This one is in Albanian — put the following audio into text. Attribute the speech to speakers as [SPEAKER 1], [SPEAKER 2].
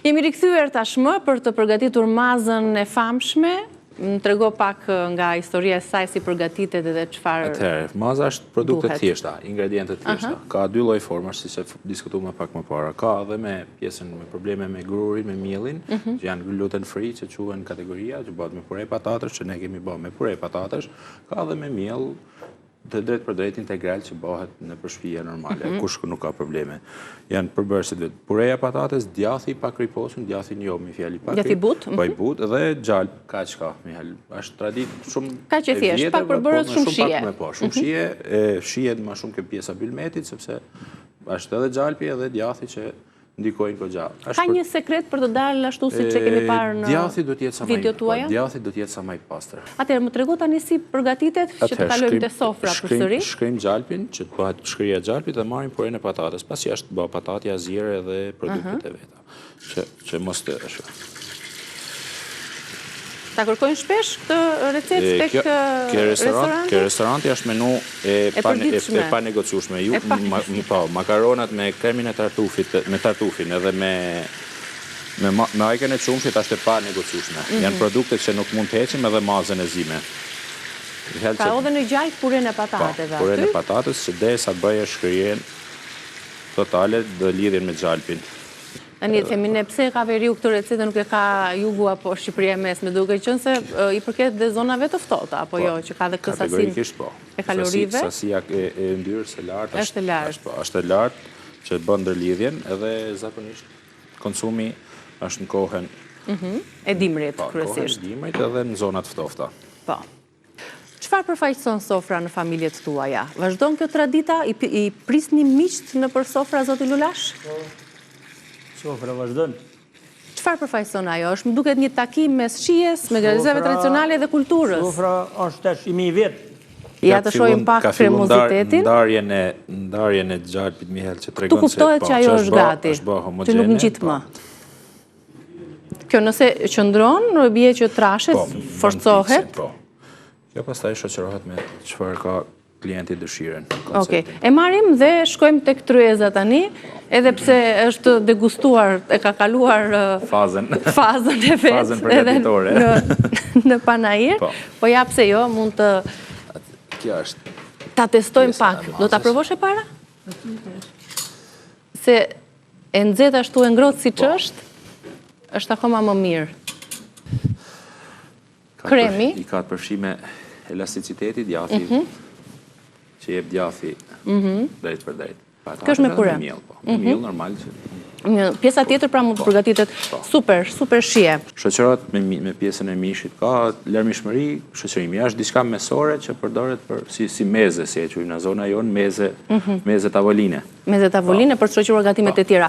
[SPEAKER 1] Jemi rikthyer tashmë për të përgatitur mazën e famshme. Më trego pak nga historia e saj si përgatitet edhe çfarë.
[SPEAKER 2] Atëherë, maza është produkte të thjeshta, ingrediente të thjeshta. Ka dy lloj formash, siç e diskutuam pak më parë. Ka edhe me pjesën me probleme me grurin, me mielin, që janë gluten free, që quhen kategoria, që bëhet me pure patatesh, që ne kemi bërë me pure patatesh. Ka edhe me miell të drejt për drejt integral që bëhet në shtëpia normale, kush nuk ka probleme. Janë përbërësit vetë pureja patates, djathi pa kriposur, djathi një me fjali pa
[SPEAKER 1] djathi but,
[SPEAKER 2] pa i but, dhe gjalp, kaq ka, është tradit shumë
[SPEAKER 1] kaq e thjesht, pak përbërës shumë shije.
[SPEAKER 2] Shumë shije, shijet më shumë ke pjesa bylmetit, sepse është edhe gjalpi edhe djathi që ndikojnë goxha.
[SPEAKER 1] Ka një sekret për të dalë ashtu siç e kemi parë në videot tuaja?
[SPEAKER 2] Djathi do të jetë sa më i pastër.
[SPEAKER 1] Atëherë, më trego tani si përgatitet që të kalojmë te sofra përsëri.
[SPEAKER 2] Shkrim gjalpin, që të bëhet shkria e gjalpit dhe marrim puren e patates. Pasi është bë patatja, zire dhe produktet e veta. Që mos të ashtu.
[SPEAKER 1] Ta kërkojnë shpesh këtë recetë tek restorante?
[SPEAKER 2] Kjo restoranti është menu e panegociueshme. Makaronat me kremin e tartufit, me tartufin edhe me ajkën e çumshit është e panegociueshme. Janë produkte që nuk mund të heqim edhe mazën e zime.
[SPEAKER 1] Ka edhe në gjalp puren e patateve aty?
[SPEAKER 2] Puren e patates që derisa bëje shkrirjen totale dhe lidhjen me gjalpin.
[SPEAKER 1] Tani themi ne pse ka veriu këtë recetë nuk e ka jugu apo Shqipëria e Mesme, duke qenë se i përket dhe zonave të ftohta apo jo, që ka dhe këtë sasinë e kalorive.
[SPEAKER 2] Sasia e yndyrës e lartë
[SPEAKER 1] është e lartë.
[SPEAKER 2] Është e lartë që bën ndërlidhjen edhe zakonisht konsumi është në kohën
[SPEAKER 1] e dimrit kryesisht.
[SPEAKER 2] Kohën e dimrit edhe në zonat ftohta.
[SPEAKER 1] Po. Çfarë përfaqëson sofra në familjet tuaja? Vazhdon kjo tradita? I prisni miqt nëpër sofra, zoti Lulash?
[SPEAKER 3] Sofra vazhdon.
[SPEAKER 1] Çfarë përfaqëson ajo? Është më duket një takim mes shijes, me gazave tradicionale dhe kulturës.
[SPEAKER 3] Sofra është tash i mi vet.
[SPEAKER 1] Ja të shohim pak kremozitetin.
[SPEAKER 2] Ndarjen e gjalpit Mihel që tregon se
[SPEAKER 1] tu kuptohet që ajo është gati. Që nuk ngjit më. Kjo nëse qëndron, bie që trashet, forcohet.
[SPEAKER 2] Kjo pastaj shoqërohet me çfarë ka klienti dëshiren.
[SPEAKER 1] Okej. E marrim dhe shkojmë tek tryeza tani, edhe pse është degustuar, e ka kaluar
[SPEAKER 2] fazën
[SPEAKER 1] e vet
[SPEAKER 2] përgatitore
[SPEAKER 1] në panair, po ja pse jo, mund të
[SPEAKER 2] kjo është
[SPEAKER 1] ta testojmë pak. Do ta provosh e para? Se e nxehtë ashtu e ngrohtë siç është akoma më mirë. Kremi
[SPEAKER 2] i ka të përfshime elasticiteti, djathi, që jep djathi drejt për drejt.
[SPEAKER 1] Kjo është me pure?
[SPEAKER 2] Miell normal.
[SPEAKER 1] Pjesa tjetër pra mund të përgatitet super shije.
[SPEAKER 2] Shoqërohet me pjesën e mishit. Ka larmishmëri shoqërimi. Është diçka mesore që përdoret si meze, si e quajmë në zona jonë, meze tavoline.
[SPEAKER 1] Meze tavoline për të shoqëruar gatimet e tjera.